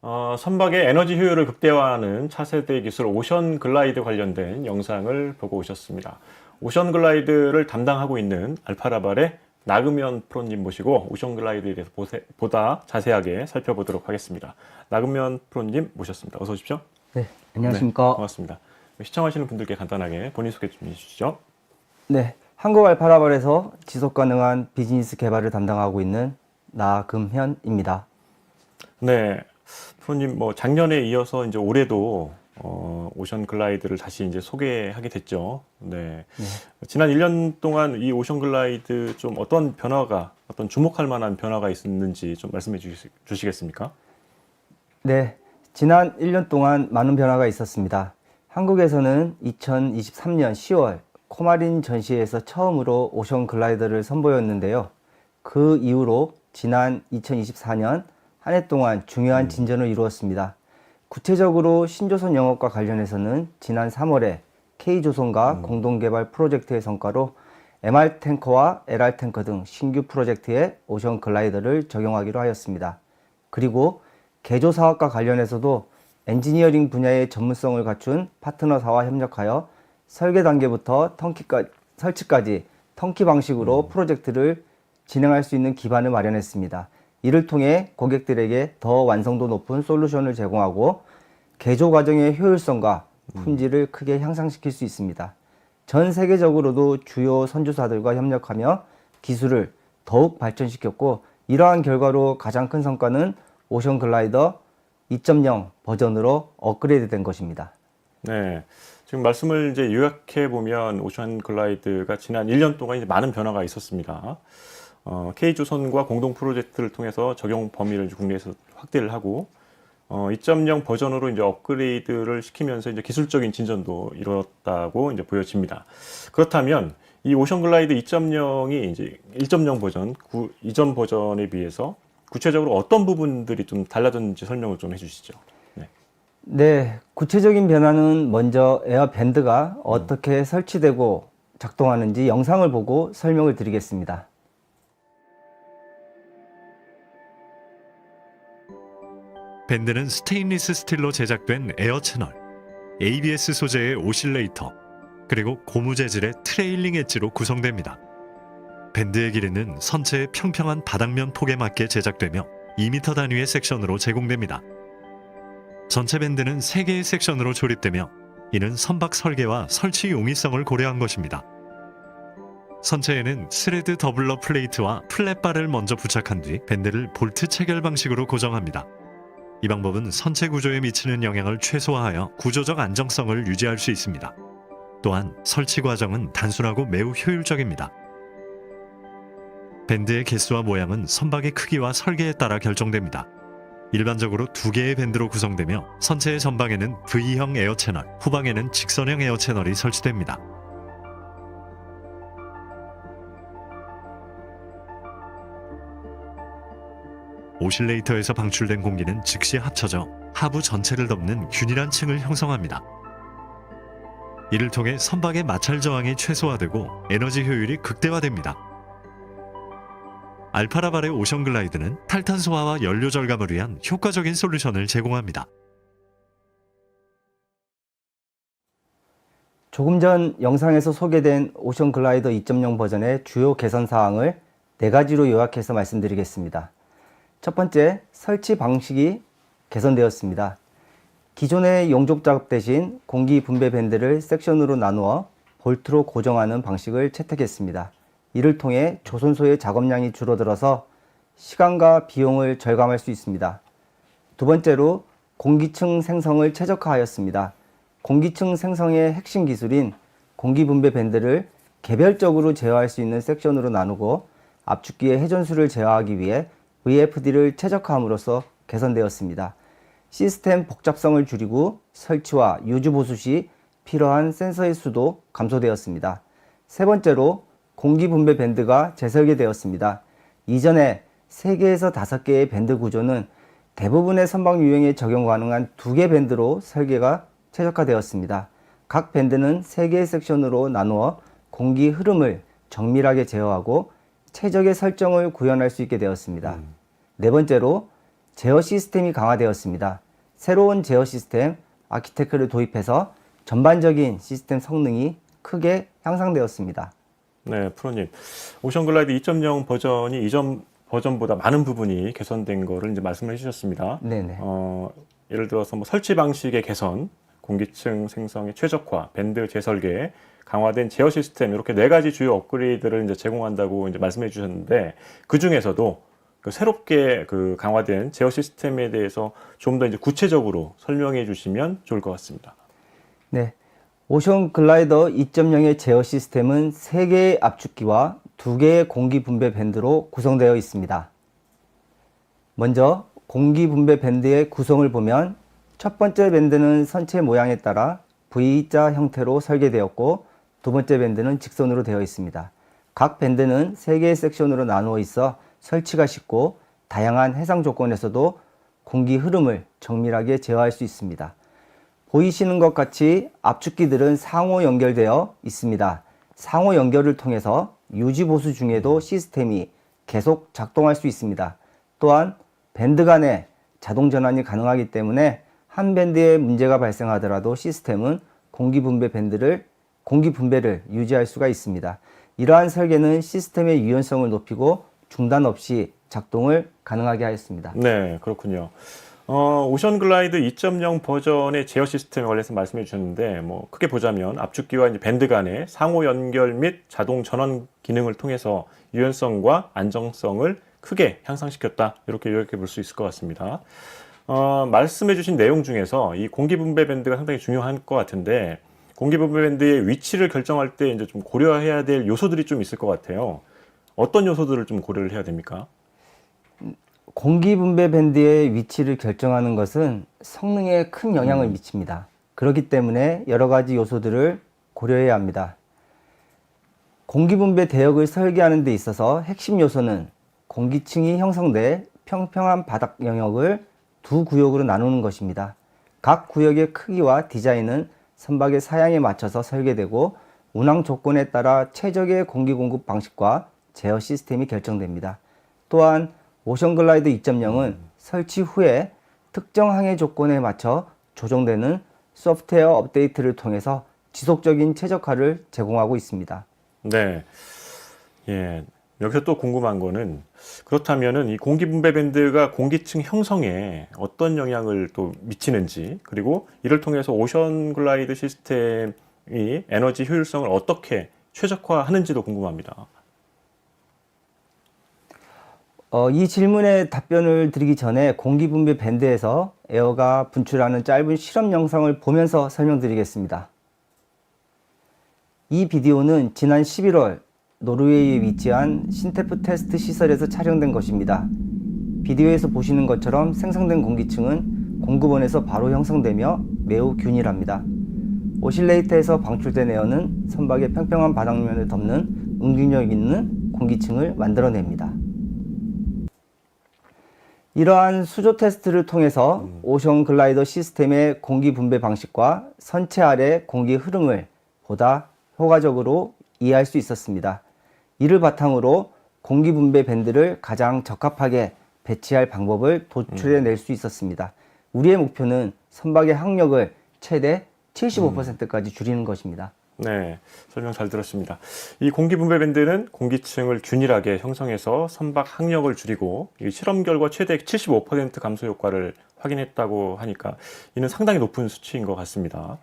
선박의 에너지 효율을 극대화하는 차세대 기술 오션 글라이드 관련된 영상을 보고 오셨습니다. 오션 글라이드를 담당하고 있는 알파라발의 나금현 프로님 모시고 오션 글라이드에 대해서 보다 자세하게 살펴보도록 하겠습니다. 나금현 프로님 모셨습니다. 어서 오십시오. 네, 안녕하십니까. 네, 반갑습니다. 시청하시는 분들께 간단하게 본인 소개 좀 해주시죠. 네, 한국 알파라발에서 지속 가능한 비즈니스 개발을 담당하고 있는 나금현입니다. 네, 프로님 작년에 이어서 이제 올해도 오션 글라이드를 다시 이제 소개하게 됐죠. 네. 지난 1년 동안 이 오션 글라이드 좀 어떤 변화가, 어떤 주목할 만한 변화가 있었는지 좀 말씀해 주시겠습니까? 네, 지난 1년 동안 많은 변화가 있었습니다. 한국에서는 2023년 10월 코마린 전시회에서 처음으로 오션 글라이더를 선보였는데요. 그 이후로 지난 2024년 한 해 동안 중요한 진전을 이루었습니다. 구체적으로 신조선 영업과 관련해서는 지난 3월에 K조선과 공동개발 프로젝트의 성과로 MR 탱커와 LR 탱커 등 신규 프로젝트에 오션 글라이더를 적용하기로 하였습니다. 그리고 개조 사업과 관련해서도 엔지니어링 분야의 전문성을 갖춘 파트너사와 협력하여 설계 단계부터 설치까지 턴키 방식으로 프로젝트를 진행할 수 있는 기반을 마련했습니다. 이를 통해 고객들에게 더 완성도 높은 솔루션을 제공하고 개조 과정의 효율성과 품질을 크게 향상시킬 수 있습니다. 전 세계적으로도 주요 선주사들과 협력하며 기술을 더욱 발전시켰고, 이러한 결과로 가장 큰 성과는 오션 글라이더 2.0 버전으로 업그레이드된 것입니다. 네. 지금 말씀을 이제 요약해 보면 오션 글라이드가 지난 1년 동안 이제 많은 변화가 있었습니다. K조선과 공동 프로젝트를 통해서 적용 범위를 국내에서 확대를 하고 2.0 버전으로 이제 업그레이드를 시키면서 이제 기술적인 진전도 이뤘다고 이제 보여집니다. 그렇다면 이 오션 글라이드 2.0이 이제 1.0 버전, 이전 버전에 비해서 구체적으로 어떤 부분들이 좀 달라졌는지 설명을 좀 해주시죠. 네. 네, 구체적인 변화는 먼저 에어밴드가 어떻게 설치되고 작동하는지 영상을 보고 설명을 드리겠습니다. 밴드는 스테인리스 스틸로 제작된 에어 채널, ABS 소재의 오실레이터, 그리고 고무 재질의 트레일링 엣지로 구성됩니다. 밴드의 길이는 선체의 평평한 바닥면 폭에 맞게 제작되며 2m 단위의 섹션으로 제공됩니다. 전체 밴드는 3개의 섹션으로 조립되며 이는 선박 설계와 설치 용이성을 고려한 것입니다. 선체에는 스레드 더블러 플레이트와 플랫바를 먼저 부착한 뒤 밴드를 볼트 체결 방식으로 고정합니다. 이 방법은 선체 구조에 미치는 영향을 최소화하여 구조적 안정성을 유지할 수 있습니다. 또한 설치 과정은 단순하고 매우 효율적입니다. 밴드의 개수와 모양은 선박의 크기와 설계에 따라 결정됩니다. 일반적으로 2개의 밴드로 구성되며 선체의 전방에는 V형 에어 채널, 후방에는 직선형 에어 채널이 설치됩니다. 오실레이터에서 방출된 공기는 즉시 합쳐져 하부 전체를 덮는 균일한 층을 형성합니다. 이를 통해 선박의 마찰 저항이 최소화되고 에너지 효율이 극대화됩니다. 알파라발의 오션 글라이드는 탈탄 소화와 연료 절감을 위한 효과적인 솔루션을 제공합니다. 조금 전 영상에서 소개된 오션 글라이더 2.0 버전의 주요 개선 사항을 4가지로 요약해서 말씀드리겠습니다. 첫 번째, 설치 방식이 개선되었습니다. 기존의 용접 작업 대신 공기 분배 밴드를 섹션으로 나누어 볼트로 고정하는 방식을 채택했습니다. 이를 통해 조선소의 작업량이 줄어들어서 시간과 비용을 절감할 수 있습니다. 두 번째로, 공기층 생성을 최적화하였습니다. 공기층 생성의 핵심 기술인 공기 분배 밴드를 개별적으로 제어할 수 있는 섹션으로 나누고 압축기의 회전수를 제어하기 위해 VFD를 최적화함으로써 개선되었습니다. 시스템 복잡성을 줄이고 설치와 유지 보수 시 필요한 센서의 수도 감소되었습니다. 세 번째로, 공기 분배 밴드가 재설계되었습니다. 이전에 3개에서 5개의 밴드 구조는 대부분의 선박 유형에 적용 가능한 2개 밴드로 설계가 최적화되었습니다. 각 밴드는 3개의 섹션으로 나누어 공기 흐름을 정밀하게 제어하고 최적의 설정을 구현할 수 있게 되었습니다. 네 번째로, 제어 시스템이 강화되었습니다. 새로운 제어 시스템 아키텍처를 도입해서 전반적인 시스템 성능이 크게 향상되었습니다. 네, 프로님. 오션 글라이드 2.0 버전이 이전 버전보다 많은 부분이 개선된 거를 이제 말씀을 해주셨습니다. 네네. 예를 들어서 뭐 설치 방식의 개선, 공기층 생성의 최적화, 밴드 재설계, 강화된 제어 시스템 이렇게 네 가지 주요 업그레이드를 이제 제공한다고 이제 말씀해 주셨는데 그 중에서도 그 새롭게 그 강화된 제어 시스템에 대해서 좀 더 이제 구체적으로 설명해 주시면 좋을 것 같습니다. 네. 오션 글라이더 2.0의 제어 시스템은 3개의 압축기와 2개의 공기 분배 밴드로 구성되어 있습니다. 먼저 공기 분배 밴드의 구성을 보면 첫 번째 밴드는 선체 모양에 따라 V자 형태로 설계되었고 두 번째 밴드는 직선으로 되어 있습니다. 각 밴드는 3개의 섹션으로 나누어 있어 설치가 쉽고 다양한 해상 조건에서도 공기 흐름을 정밀하게 제어할 수 있습니다. 보이시는 것 같이 압축기들은 상호 연결되어 있습니다. 상호 연결을 통해서 유지 보수 중에도 시스템이 계속 작동할 수 있습니다. 또한 밴드 간의 자동 전환이 가능하기 때문에 한 밴드에 문제가 발생하더라도 시스템은 공기 분배를 유지할 수가 있습니다. 이러한 설계는 시스템의 유연성을 높이고 중단 없이 작동을 가능하게 하였습니다. 네, 그렇군요. 오션 글라이드 2.0 버전의 제어 시스템에 관해서 말씀해 주셨는데, 뭐, 크게 보자면 압축기와 이제 밴드 간의 상호 연결 및 자동 전환 기능을 통해서 유연성과 안정성을 크게 향상시켰다. 이렇게 요약해 볼 수 있을 것 같습니다. 말씀해 주신 내용 중에서 이 공기 분배 밴드가 상당히 중요한 것 같은데, 공기 분배 밴드의 위치를 결정할 때 이제 좀 고려해야 될 요소들이 좀 있을 것 같아요. 어떤 요소들을 좀 고려를 해야 됩니까? 공기 분배 밴드의 위치를 결정하는 것은 성능에 큰 영향을 미칩니다. 그렇기 때문에 여러 가지 요소들을 고려해야 합니다. 공기 분배 대역을 설계하는 데 있어서 핵심 요소는 공기층이 형성돼 평평한 바닥 영역을 두 구역으로 나누는 것입니다. 각 구역의 크기와 디자인은 선박의 사양에 맞춰서 설계되고 운항 조건에 따라 최적의 공기 공급 방식과 제어 시스템이 결정됩니다. 또한 오션 글라이드 2.0은 설치 후에 특정 항해 조건에 맞춰 조정되는 소프트웨어 업데이트를 통해서 지속적인 최적화를 제공하고 있습니다. 네. 예. 여기서 또 궁금한 거는 그렇다면은 이 공기 분배 밴드가 공기층 형성에 어떤 영향을 또 미치는지, 그리고 이를 통해서 오션 글라이드 시스템이 에너지 효율성을 어떻게 최적화하는지도 궁금합니다. 이 질문에 답변을 드리기 전에 공기 분배 밴드에서 에어가 분출하는 짧은 실험 영상을 보면서 설명드리겠습니다. 이 비디오는 지난 11월 노르웨이에 위치한 신테프 테스트 시설에서 촬영된 것입니다. 비디오에서 보시는 것처럼 생성된 공기층은 공급원에서 바로 형성되며 매우 균일합니다. 오실레이터에서 방출된 에어는 선박의 평평한 바닥면을 덮는 응집력 있는 공기층을 만들어냅니다. 이러한 수조 테스트를 통해서 오션 글라이더 시스템의 공기 분배 방식과 선체 아래 공기 흐름을 보다 효과적으로 이해할 수 있었습니다. 이를 바탕으로 공기 분배 밴드를 가장 적합하게 배치할 방법을 도출해낼 수 있었습니다. 우리의 목표는 선박의 항력을 최대 75%까지 줄이는 것입니다. 네, 설명 잘 들었습니다. 이 공기 분배 밴드는 공기층을 균일하게 형성해서 선박 항력을 줄이고 이 실험 결과 최대 75% 감소 효과를 확인했다고 하니까 이는 상당히 높은 수치인 것 같습니다.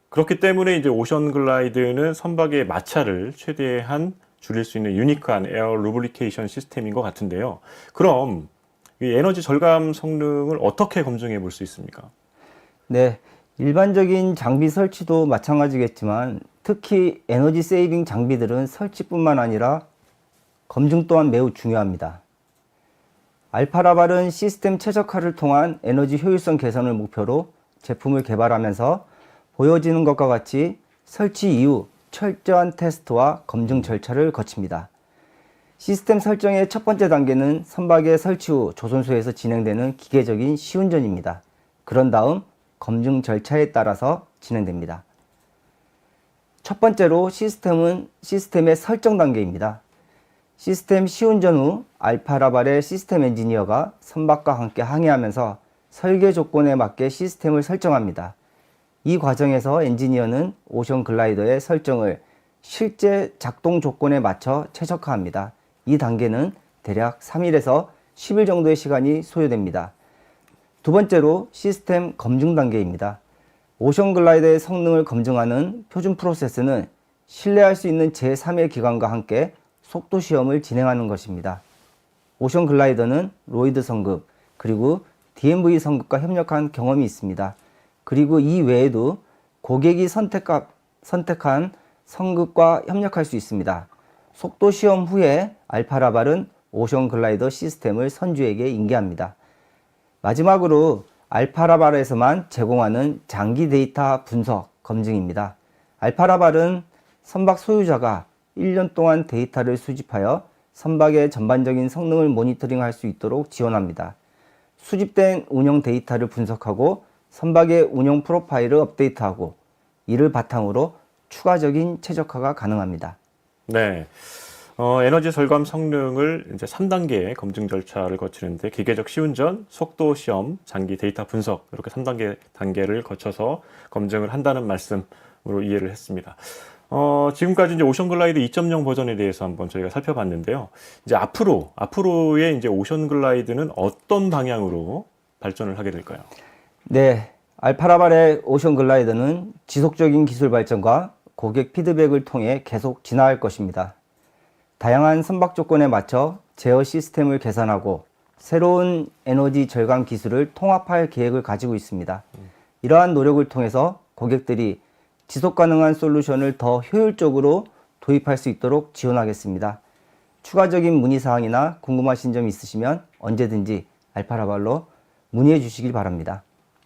그렇기 때문에 이제 오션 글라이드는 선박의 마찰을 최대한 줄일 수 있는 유니크한 에어 루브리케이션 시스템인 것 같은데요. 그럼 이 에너지 절감 성능을 어떻게 검증해 볼 수 있습니까? 네, 일반적인 장비 설치도 마찬가지겠지만 특히 에너지 세이빙 장비들은 설치뿐만 아니라 검증 또한 매우 중요합니다. 알파라발은 시스템 최적화를 통한 에너지 효율성 개선을 목표로 제품을 개발하면서 보여지는 것과 같이 설치 이후 철저한 테스트와 검증 절차를 거칩니다. 시스템 설정의 첫 번째 단계는 선박의 설치 후 조선소에서 진행되는 기계적인 시운전입니다. 그런 다음 검증 절차에 따라서 진행됩니다. 첫 번째로 시스템의 설정 단계입니다. 시스템 시운전 후 알파라발의 시스템 엔지니어가 선박과 함께 항해하면서 설계 조건에 맞게 시스템을 설정합니다. 이 과정에서 엔지니어는 오션 글라이더의 설정을 실제 작동 조건에 맞춰 최적화합니다. 이 단계는 대략 3일에서 10일 정도의 시간이 소요됩니다. 두 번째로 시스템 검증 단계입니다. 오션 글라이더의 성능을 검증하는 표준 프로세스는 신뢰할 수 있는 제3의 기관과 함께 속도 시험을 진행하는 것입니다. 오션 글라이더는 로이드 성급 그리고 DMV 성급과 협력한 경험이 있습니다. 그리고 이 외에도 고객이 선택한 성급과 협력할 수 있습니다. 속도 시험 후에 알파라발은 오션 글라이더 시스템을 선주에게 인계합니다. 마지막으로 알파라발에서만 제공하는 장기 데이터 분석 검증입니다. 알파라발은 선박 소유자가 1년 동안 데이터를 수집하여 선박의 전반적인 성능을 모니터링할 수 있도록 지원합니다. 수집된 운영 데이터를 분석하고 선박의 운영 프로파일을 업데이트하고 이를 바탕으로 추가적인 최적화가 가능합니다. 네. 에너지 절감 성능을 이제 3단계 검증 절차를 거치는데 기계적 시운전, 속도 시험, 장기 데이터 분석 이렇게 3단계를 거쳐서 검증을 한다는 말씀으로 이해를 했습니다. 지금까지 이제 오션 글라이드 2.0 버전에 대해서 한번 저희가 살펴봤는데요. 이제 앞으로의 이제 오션 글라이드는 어떤 방향으로 발전을 하게 될까요? 네, 알파라발의 오션 글라이더는 지속적인 기술 발전과 고객 피드백을 통해 계속 진화할 것입니다. 다양한 선박 조건에 맞춰 제어 시스템을 개선하고 새로운 에너지 절감 기술을 통합할 계획을 가지고 있습니다. 이러한 노력을 통해서 고객들이 지속 가능한 솔루션을 더 효율적으로 도입할 수 있도록 지원하겠습니다. 추가적인 문의사항이나 궁금하신 점 있으시면 언제든지 알파라발로 문의해 주시길 바랍니다.